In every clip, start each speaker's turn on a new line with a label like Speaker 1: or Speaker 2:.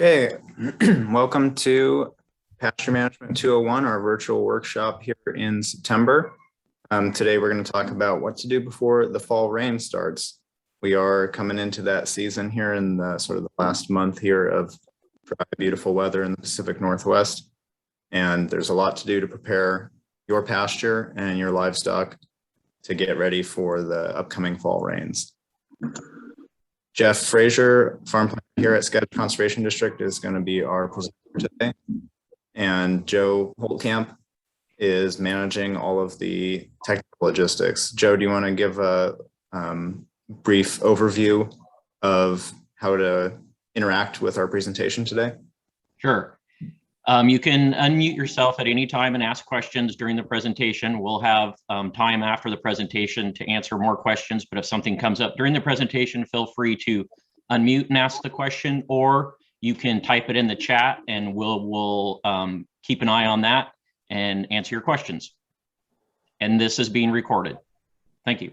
Speaker 1: Okay, welcome to Pasture Management 201, our virtual workshop here in September. Today we're going to talk about what to do before the fall rain starts. We are coming into that season here in the sort of the last month here of dry, beautiful weather in the Pacific Northwest. And there's a lot to do to prepare your pasture and your livestock to get ready for the upcoming fall rains. Jeff Frazier, farm planner here at Skagit Conservation District, is going to be our presenter today. And Joe Holtkamp is managing all of the technical logistics. Joe, do you want to give a brief overview of how to interact with our presentation today?
Speaker 2: Sure. You can unmute yourself at any time and ask questions during the presentation. We'll have time after the presentation to answer more questions, but if something comes up during the presentation, feel free to unmute and ask the question, or you can type it in the chat and we'll keep an eye on that and answer your questions. And this is being recorded. Thank you.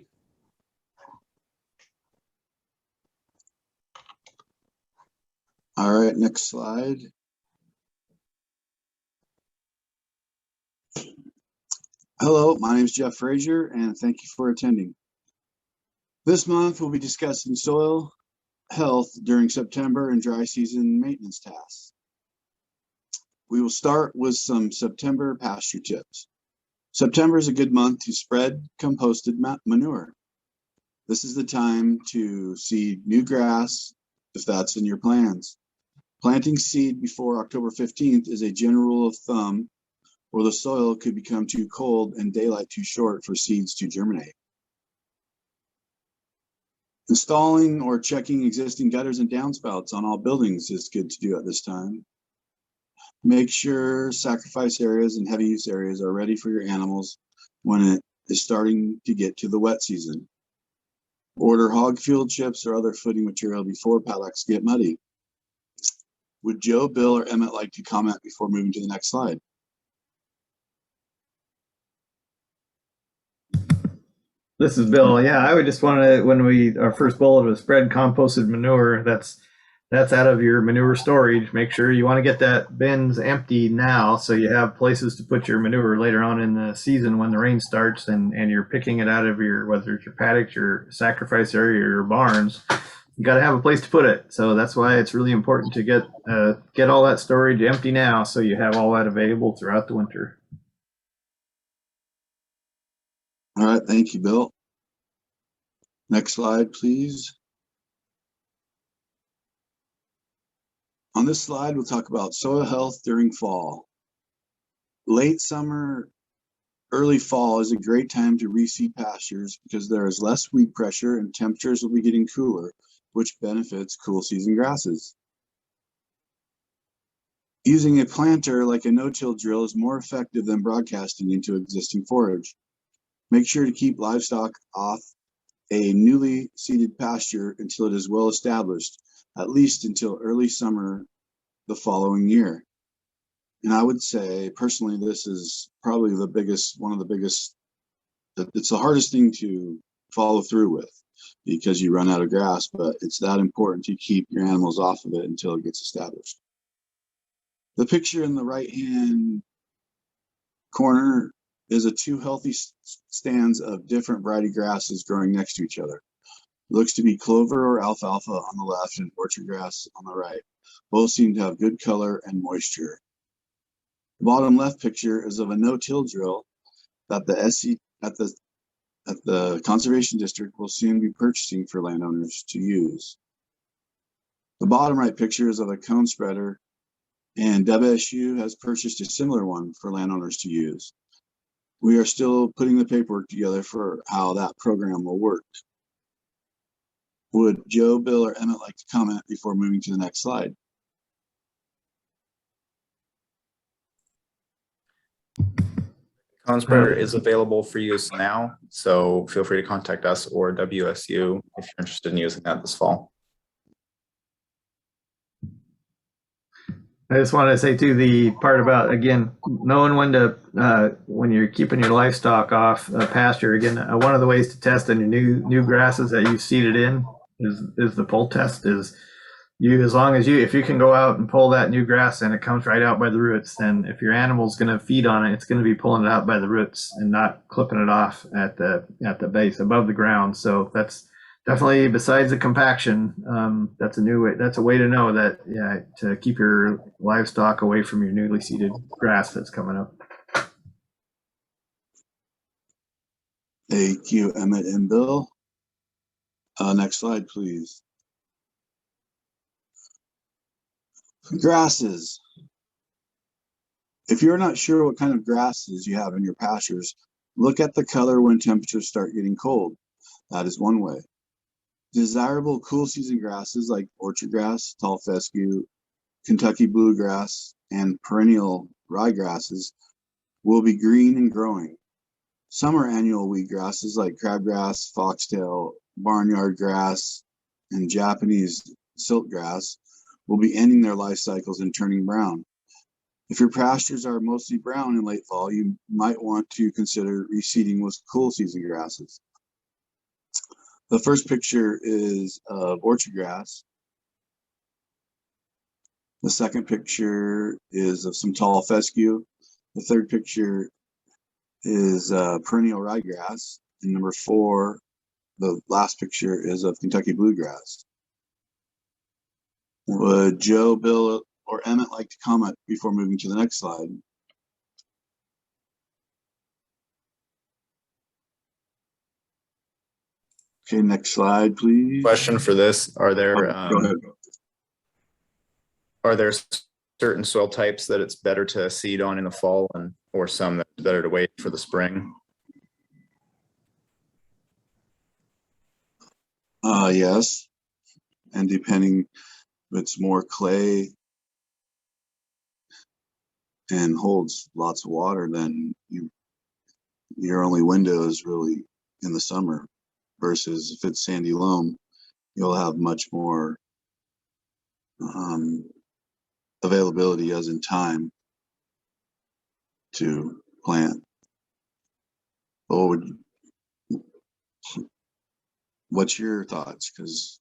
Speaker 3: All right, next slide. Hello, my name is Jeff Frazier, and thank you for attending. This month, we'll be discussing soil health during September and dry season maintenance tasks. We will start with some September pasture tips. September is a good month to spread composted manure. This is the time to seed new grass if that's in your plans. Planting seed before October 15th is a general rule of thumb, or the soil could become too cold and daylight too short for seeds to germinate. Installing or checking existing gutters and downspouts on all buildings is good to do at this time. Make sure sacrifice areas and heavy use areas are ready for your animals when it is starting to get to the wet season. Order hog fuel chips or other footing material before paddocks get muddy. Would Joe, Bill, or Emmett like to comment before moving to the next slide?
Speaker 4: This is Bill. Yeah, I would just want to, our first bullet was spread composted manure. That's out of your manure storage. Make sure you want to get that bins empty now so you have places to put your manure later on in the season when the rain starts and you're picking it out of your, whether it's your paddocks, your sacrifice area, or your barns. You got to have a place to put it. So that's why it's really important to get all that storage empty now so you have all that available throughout the winter.
Speaker 3: All right, thank you, Bill. Next slide, please. On this slide, we'll talk about soil health during fall. Late summer, early fall is a great time to reseed pastures because there is less weed pressure and temperatures will be getting cooler, which benefits cool season grasses. Using a planter like a no-till drill is more effective than broadcasting into existing forage. Make sure to keep livestock off a newly seeded pasture until it is well established, at least until early summer the following year. And I would say, personally, this is probably one of the biggest, it's the hardest thing to follow through with because you run out of grass, but it's that important to keep your animals off of it until it gets established. The picture in the right-hand corner is two healthy stands of different variety grasses growing next to each other. It looks to be clover or alfalfa on the left and orchard grass on the right. Both seem to have good color and moisture. The bottom left picture is of a no-till drill that the Conservation District will soon be purchasing for landowners to use. The bottom right picture is of a cone spreader, and WSU has purchased a similar one for landowners to use. We are still putting the paperwork together for how that program will work. Would Joe, Bill, or Emmett like to comment before moving to the next slide?
Speaker 1: Cone spreader is available for use now, so feel free to contact us or WSU if you're interested in using that this fall.
Speaker 4: I just want to say too, the part about, again, knowing when you're keeping your livestock off pasture. Again, one of the ways to test on your new grasses that you've seeded in is the pull test. Is as long as if you can go out and pull that new grass and it comes right out by the roots, then if your animal's going to feed on it, it's going to be pulling it out by the roots and not clipping it off at the base above the ground. So that's definitely, besides the compaction, that's a new way. That's a way to know that, yeah, to keep your livestock away from your newly seeded grass that's coming up.
Speaker 3: Thank you, Emmett and Bill. Next slide, please. Grasses. If you're not sure what kind of grasses you have in your pastures, look at the color when temperatures start getting cold. That is one way. Desirable cool season grasses like orchard grass, tall fescue, Kentucky bluegrass, and perennial ryegrasses will be green and growing. Summer annual weed grasses like crabgrass, foxtail, barnyard grass, and Japanese siltgrass will be ending their life cycles and turning brown. If your pastures are mostly brown in late fall, you might want to consider reseeding with cool season grasses. The first picture is of orchard grass. The second picture is of some tall fescue. The third picture is perennial ryegrass. And number 4, the last picture, is of Kentucky bluegrass. Would Joe, Bill, or Emmett like to comment before moving to the next slide? Okay, next slide, please.
Speaker 1: Question for this: Are there
Speaker 3: Go ahead.
Speaker 1: are there certain soil types that it's better to seed on in the fall, or some that's better to wait for the spring?
Speaker 3: Yes, and depending if it's more clay and holds lots of water, then your only window is really in the summer, versus if it's sandy loam, you'll have much more availability, as in time, to plant. What's your thoughts? Because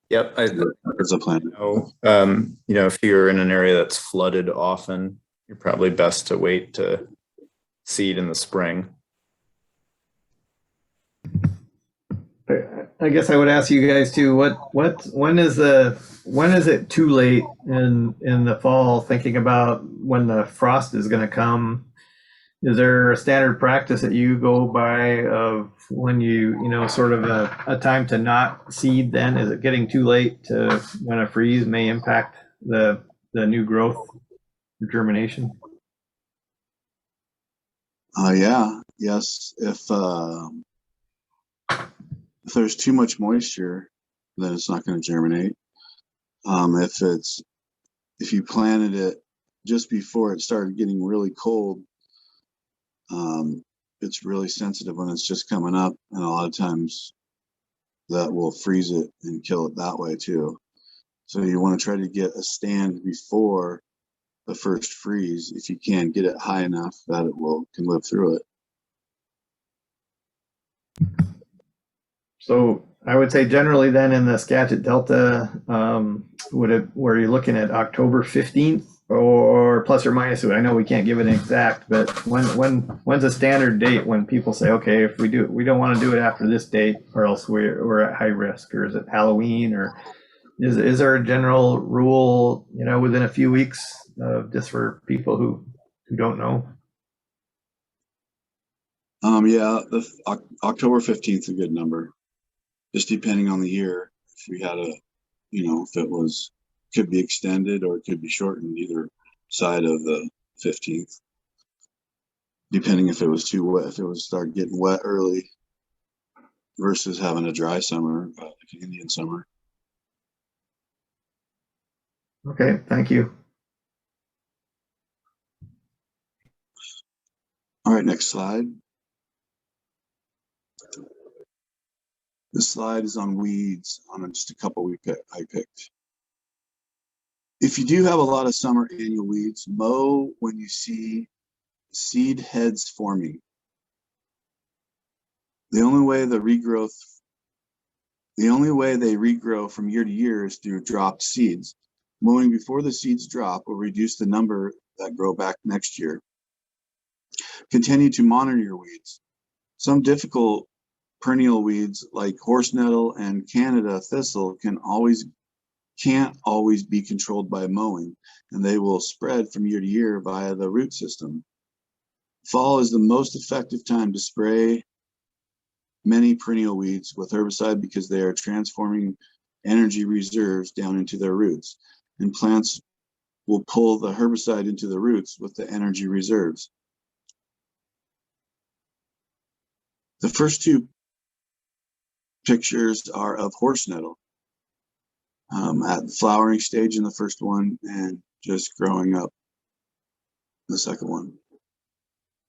Speaker 1: Yep,
Speaker 3: there's a plant.
Speaker 1: If you're in an area that's flooded often, you're probably best to wait to seed in the spring.
Speaker 4: I guess I would ask you guys too. When is it too late in the fall? Thinking about when the frost is going to come, is there a standard practice that you go by of when sort of a time to not seed? Then is it getting too late to when a freeze may impact the new growth or germination?
Speaker 3: Yes. If there's too much moisture, then it's not going to germinate. If you planted it just before it started getting really cold, it's really sensitive when it's just coming up, and a lot of times that will freeze it and kill it that way too. So you want to try to get a stand before the first freeze, if you can get it high enough that it can live through it.
Speaker 4: So I would say generally then in the Skagit Delta, were you looking at October 15th or plus or minus? I know we can't give it an exact, but when's a standard date when people say, okay, if we don't want to do it after this date or else we're at high risk? Or is it Halloween, or is there a general rule, within a few weeks, just for people who don't know?
Speaker 3: The October 15th is a good number. Just depending on the year, if we had if it could be extended or it could be shortened either side of the 15th, depending if it was too wet, if it would start getting wet early versus having a dry summer, like an Indian summer.
Speaker 4: Okay, thank you.
Speaker 3: All right, next slide. This slide is on weeds, on just a couple I picked. If you do have a lot of summer annual weeds, mow when you see seed heads forming. The only way the regrowth The only way they regrow from year to year is through dropped seeds. Mowing before the seeds drop will reduce the number that grow back next year. Continue to monitor your weeds. Some difficult perennial weeds like horse nettle and Canada thistle can't always be controlled by mowing, and they will spread from year to year via the root system. Fall is the most effective time to spray many perennial weeds with herbicide because they are transforming energy reserves down into their roots, and plants will pull the herbicide into the roots with the energy reserves. The first two pictures are of horse nettle at the flowering stage in the first one and just growing up in the second one.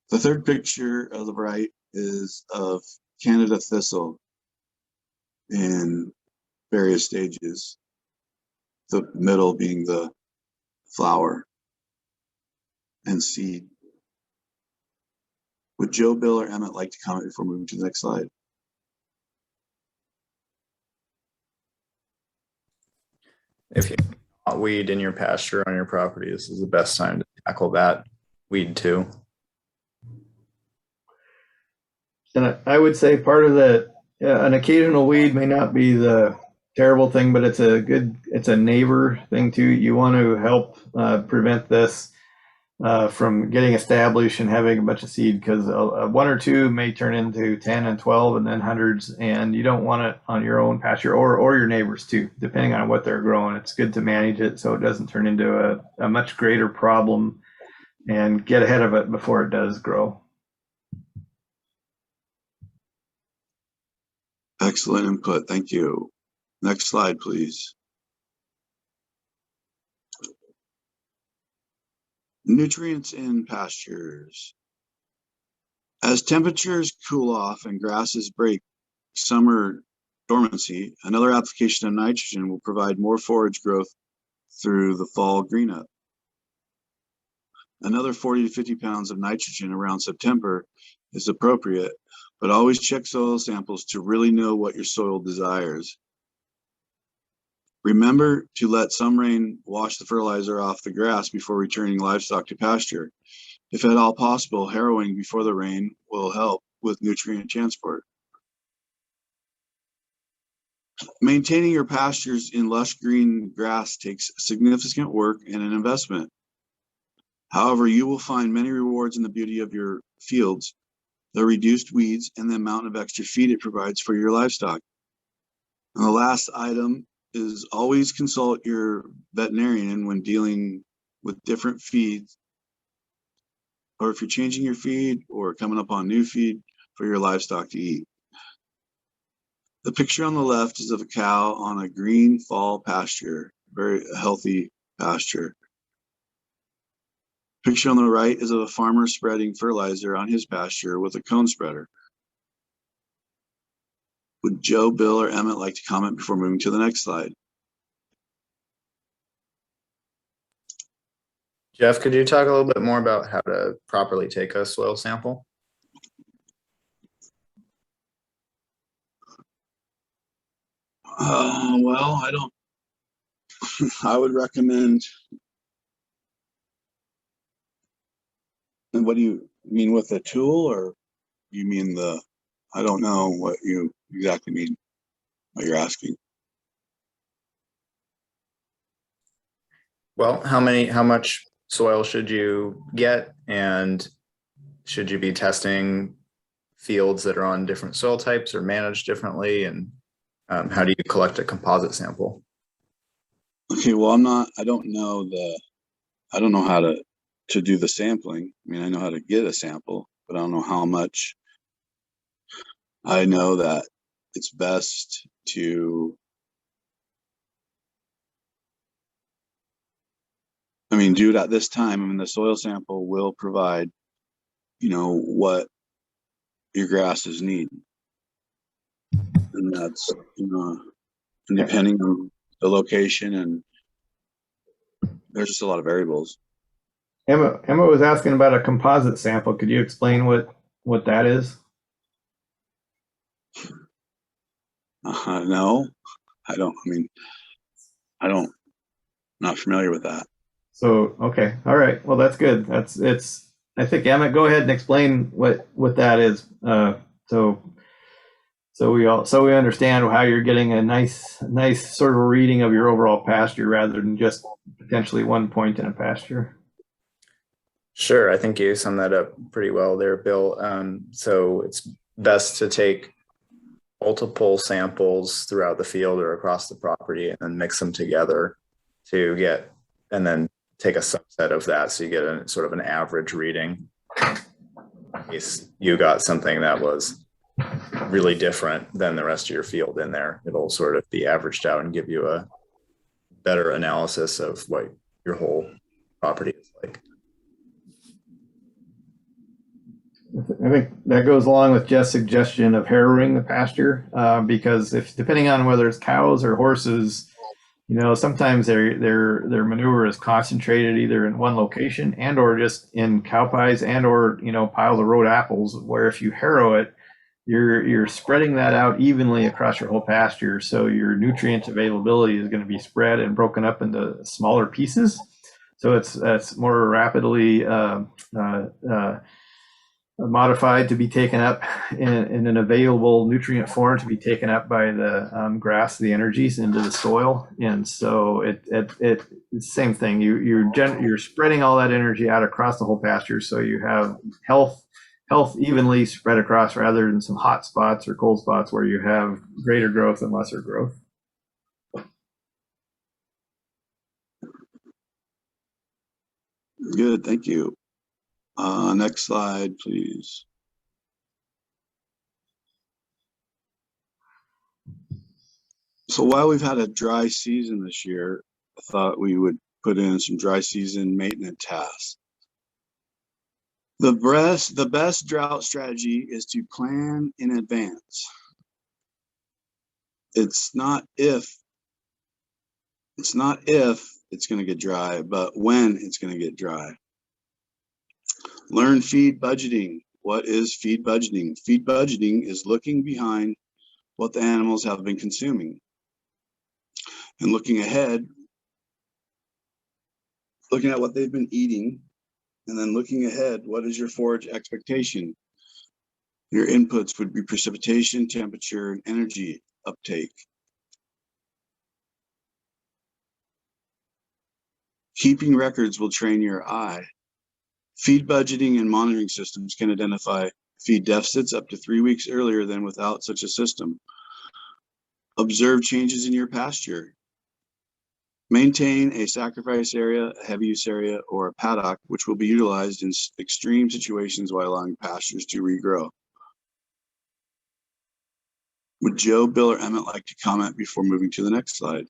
Speaker 3: The third picture of the right is of Canada thistle in various stages, the middle being the flower and seed. Would Joe, Bill, or Emmett like to comment before moving to the next slide?
Speaker 1: If you got weed in your pasture on your property, this is the best time to tackle that weed too.
Speaker 4: And I would say part of that, an occasional weed may not be the terrible thing, but it's a neighbor thing too. You want to help prevent this from getting established and having a bunch of seed, because one or two may turn into 10 and 12 and then hundreds, and you don't want it on your own pasture or your neighbors too, depending on what they're growing. It's good to manage it so it doesn't turn into a much greater problem, and get ahead of it before it does grow.
Speaker 3: Excellent input. Thank you. Next slide, please. Nutrients in pastures. As temperatures cool off and grasses break summer dormancy, another application of nitrogen will provide more forage growth through the fall green up. Another 40 to 50 pounds of nitrogen around September is appropriate, but always check soil samples to really know what your soil desires. Remember to let some rain wash the fertilizer off the grass before returning livestock to pasture. If at all possible, harrowing before the rain will help with nutrient transport. Maintaining your pastures in lush green grass takes significant work and an investment. However, you will find many rewards in the beauty of your fields, the reduced weeds, and the amount of extra feed it provides for your livestock. And the last item is always consult your veterinarian when dealing with different feeds, or if you're changing your feed or coming up on new feed for your livestock to eat. The picture on the left is of a cow on a green fall pasture, very healthy pasture. Picture on the right is of a farmer spreading fertilizer on his pasture with a cone spreader. Would Joe, Bill, or Emmett like to comment before moving to the next slide?
Speaker 1: Jeff, could you talk a little bit more about how to properly take a soil sample?
Speaker 3: Well, I would recommend. And what do you mean with the tool, or you mean I don't know what you exactly mean, what you're asking.
Speaker 1: Well, how much soil should you get, and should you be testing fields that are on different soil types or managed differently, and how do you collect a composite sample?
Speaker 3: Okay, well, I don't know how to do the sampling. I mean, I know how to get a sample, but I don't know how much. I know that it's best to, do it at this time. I mean, the soil sample will provide, what your grasses need. And that's, depending on the location, and there's just a lot of variables.
Speaker 4: Emma was asking about a composite sample. Could you explain what that is?
Speaker 3: No, I don't. I mean, I don't. Not familiar with that.
Speaker 4: So, okay, all right. Well, that's good. I think Emmett, go ahead and explain what that is. So so we understand how you're getting a nice sort of a reading of your overall pasture rather than just potentially one point in a pasture.
Speaker 1: Sure, I think you summed that up pretty well there, Bill. So it's best to take multiple samples throughout the field or across the property and then mix them together to get, and then take a subset of that so you get a sort of an average reading. In case you got something that was really different than the rest of your field in there, it'll sort of be averaged out and give you a better analysis of what your whole property is like.
Speaker 4: I think that goes along with Jeff's suggestion of harrowing the pasture, because if depending on whether it's cows or horses, sometimes their manure is concentrated either in one location and or just in cow pies and or piles of road apples. Where if you harrow it, you're spreading that out evenly across your whole pasture, so your nutrient availability is going to be spread and broken up into smaller pieces. So it's more rapidly modified to be taken up in an available nutrient form to be taken up by the grass, the energies into the soil. And so it's the same thing. You're spreading all that energy out across the whole pasture, so you have health evenly spread across rather than some hot spots or cold spots where you have greater growth and lesser growth.
Speaker 3: Good, thank you. Next slide, please. So while we've had a dry season this year, I thought we would put in some dry season maintenance tasks. The best drought strategy is to plan in advance. It's not if it's going to get dry, but when it's going to get dry. Learn feed budgeting. What is feed budgeting? Feed budgeting is looking behind what the animals have been consuming and looking ahead, looking at what they've been eating, and then looking ahead, what is your forage expectation? Your inputs would be precipitation, temperature, and energy uptake. Keeping records will train your eye. Feed budgeting and monitoring systems can identify feed deficits up to 3 weeks earlier than without such a system. Observe changes in your pasture. Maintain a sacrifice area, a heavy use area, or a paddock, which will be utilized in extreme situations while allowing pastures to regrow. Would Joe, Bill, or Emmett like to comment before moving to the next slide?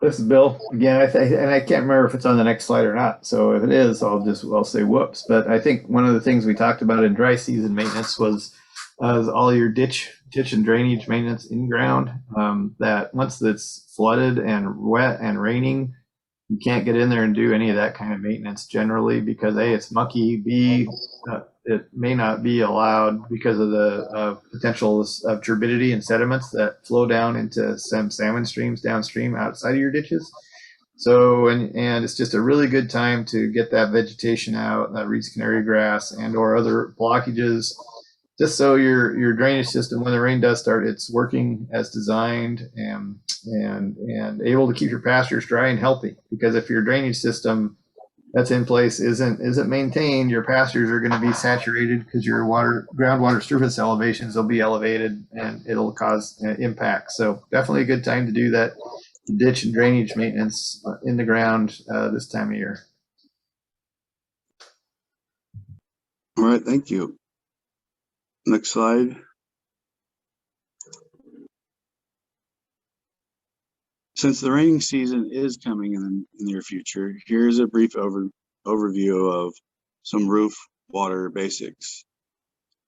Speaker 4: This is Bill again, and I can't remember if it's on the next slide or not. So if it is, I'll say whoops. But I think one of the things we talked about in dry season maintenance was all your ditch and drainage maintenance in ground. That once it's flooded and wet and raining, you can't get in there and do any of that kind of maintenance generally because A, it's mucky. B, it may not be allowed because of the potential of turbidity and sediments that flow down into some salmon streams downstream outside of your ditches. So, and it's just a really good time to get that vegetation out, that Reed's canary grass and or other blockages, just so your drainage system, when the rain does start, it's working as designed and able to keep your pastures dry and healthy. Because if your drainage system that's in place isn't maintained, your pastures are going to be saturated because your groundwater surface elevations will be elevated and it'll cause impact. So definitely a good time to do that ditch and drainage maintenance in the ground this time of year.
Speaker 3: All right, thank you. Next slide. Since the rainy season is coming in the near future, here's a brief overview of some roof water basics.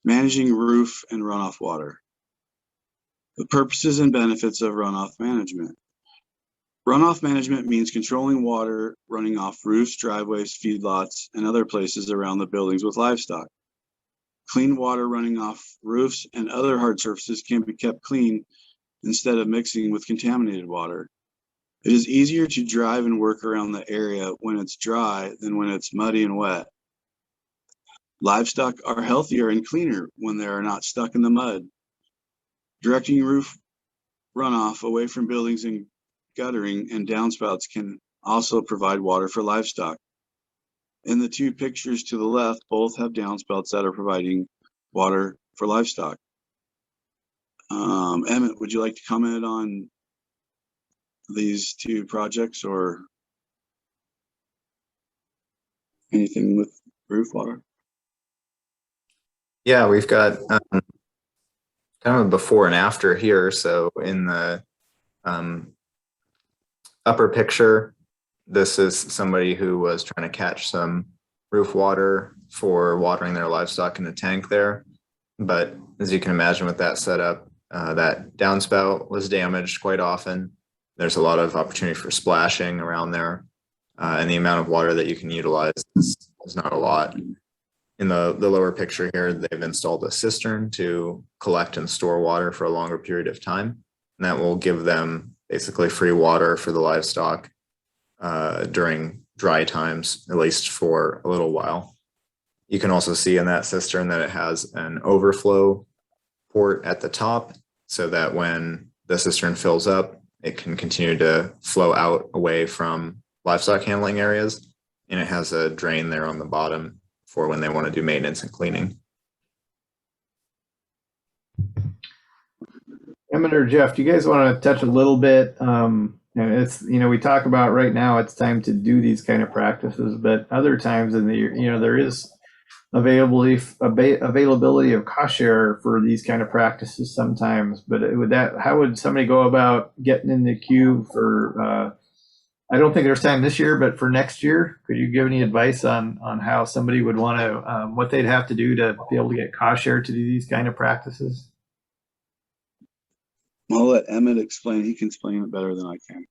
Speaker 3: Managing roof and runoff water. The purposes and benefits of runoff management. Runoff management means controlling water running off roofs, driveways, feedlots, and other places around the buildings with livestock. Clean water running off roofs and other hard surfaces can be kept clean instead of mixing with contaminated water. It is easier to drive and work around the area when it's dry than when it's muddy and wet. Livestock are healthier and cleaner when they are not stuck in the mud. Directing roof runoff away from buildings and guttering and downspouts can also provide water for livestock. In the two pictures to the left, both have downspouts that are providing water for livestock. Emmett, would you like to comment on these two projects or anything with roof water?
Speaker 1: Yeah, we've got kind of a before and after here. So in the upper picture, this is somebody who was trying to catch some roof water for watering their livestock in a tank there. But as you can imagine with that setup, that downspout was damaged quite often. There's a lot of opportunity for splashing around there. And the amount of water that you can utilize is not a lot. In the lower picture here, they've installed a cistern to collect and store water for a longer period of time. And that will give them basically free water for the livestock during dry times, at least for a little while. You can also see in that cistern that it has an overflow port at the top so that when the cistern fills up, it can continue to flow out away from livestock handling areas. And it has a drain there on the bottom for when they want to do maintenance and cleaning.
Speaker 4: Emmett or Jeff, do you guys want to touch a little bit? It's, we talk about right now, it's time to do these kind of practices, but other times in the year, there is availability of cost share for these kind of practices sometimes. But how would somebody go about getting in the queue for, I don't think there's time this year, but for next year, could you give any advice on how somebody would want to, what they'd have to do to be able to get cost share to do these kind of practices?
Speaker 3: I'll let Emmett explain. He can explain it better than I can.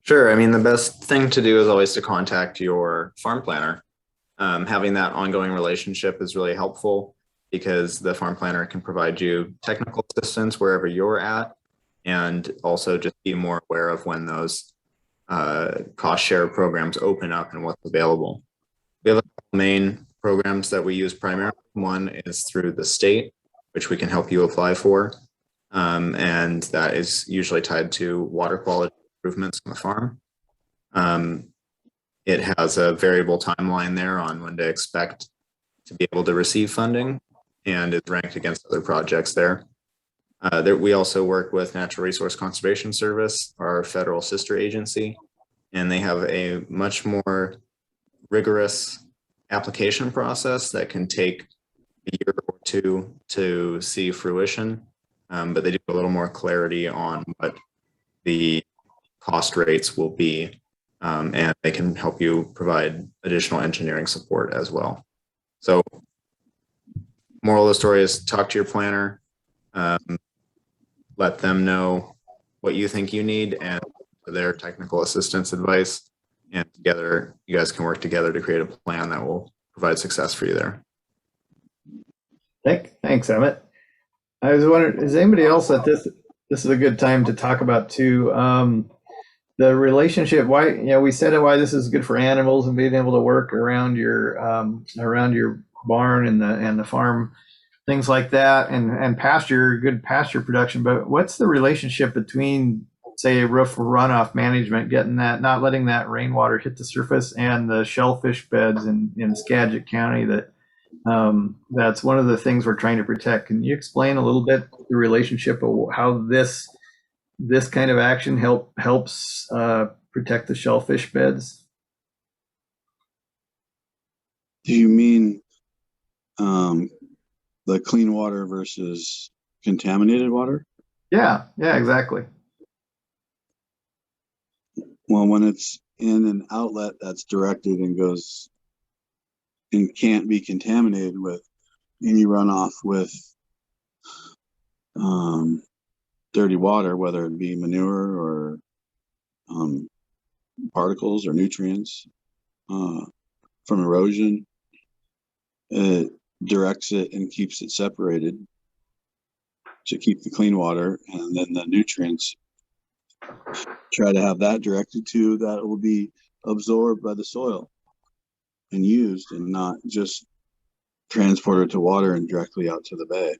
Speaker 1: Sure. I mean, the best thing to do is always to contact your farm planner. Having that ongoing relationship is really helpful because the farm planner can provide you technical assistance wherever you're at, and also just be more aware of when those cost share programs open up and what's available. We have a couple main programs that we use primarily. One is through the state, which we can help you apply for. And that is usually tied to water quality improvements on the farm. It has a variable timeline there on when to expect to be able to receive funding and is ranked against other projects there. We also work with Natural Resource Conservation Service, our federal sister agency, and they have a much more rigorous application process that can take a year or two to see fruition. But they do a little more clarity on what the cost rates will be, and they can help you provide additional engineering support as well. So moral of the story is talk to your planner, let them know what you think you need and their technical assistance advice, and together you guys can work together to create a plan that will provide success for you there.
Speaker 4: Thanks, Emmett. I was wondering, is anybody else that this is a good time to talk about too? The relationship, why, we said why this is good for animals and being able to work around your barn and the farm, things like that, and pasture, good pasture production. But what's the relationship between, say, roof runoff management, getting that, not letting that rainwater hit the surface, and the shellfish beds in Skagit County that's one of the things we're trying to protect. Can you explain a little bit the relationship of how this kind of action helps protect the shellfish beds?
Speaker 3: Do you mean the clean water versus contaminated water?
Speaker 4: Yeah, exactly.
Speaker 3: Well, when it's in an outlet that's directed and goes and can't be contaminated with any runoff with dirty water, whether it be manure or particles or nutrients from erosion. It directs it and keeps it separated to keep the clean water, and then the nutrients try to have that directed to that will be absorbed by the soil and used, and not just transported to water and directly out to the bay.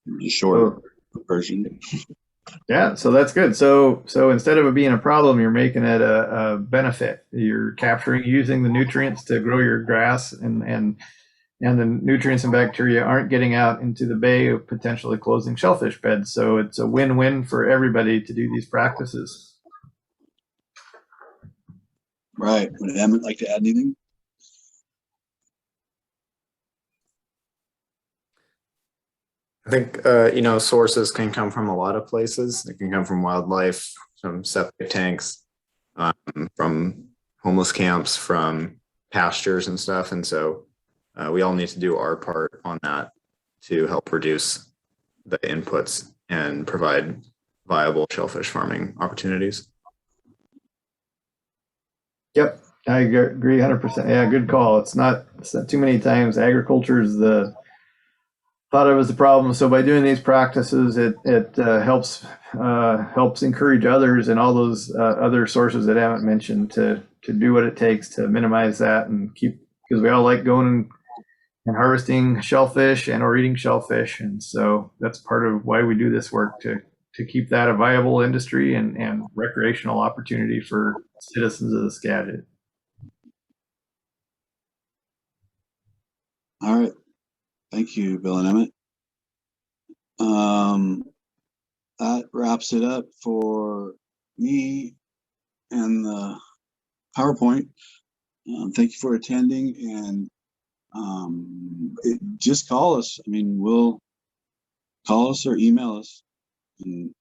Speaker 3: The short version.
Speaker 4: Yeah, so that's good. So instead of it being a problem, you're making it a benefit. You're capturing, using the nutrients to grow your grass, and the nutrients and bacteria aren't getting out into the bay, potentially closing shellfish beds. So it's a win-win for everybody to do these practices.
Speaker 3: Right. Would Emmett like to add anything?
Speaker 1: I think, sources can come from a lot of places. It can come from wildlife, from septic tanks, from homeless camps, from pastures and stuff. And so we all need to do our part on that to help reduce the inputs and provide viable shellfish farming opportunities.
Speaker 4: Yep, I agree 100%. Yeah, good call. It's not too many times agriculture is thought of as the problem. So by doing these practices, it helps encourage others and all those other sources that I haven't mentioned to do what it takes to minimize that and keep, because we all like going and harvesting shellfish and or eating shellfish, and so that's part of why we do this work, to keep that a viable industry and recreational opportunity for citizens of the Skagit.
Speaker 3: All right. Thank you, Bill and Emmett. That wraps it up for me and the PowerPoint. Thank you for attending, and just call us. I mean, we'll call us or email us, and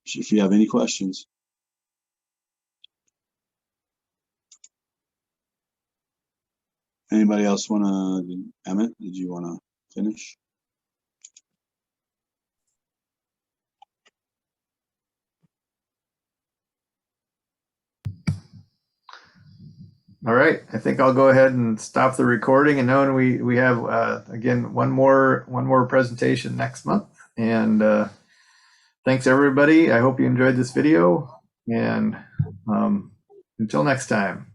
Speaker 3: if you have any questions. Anybody else want to, Emmett, did you want to finish?
Speaker 4: All right, I think I'll go ahead and stop the recording, and knowing we have again one more presentation next month. And thanks everybody. I hope you enjoyed this video, and until next time.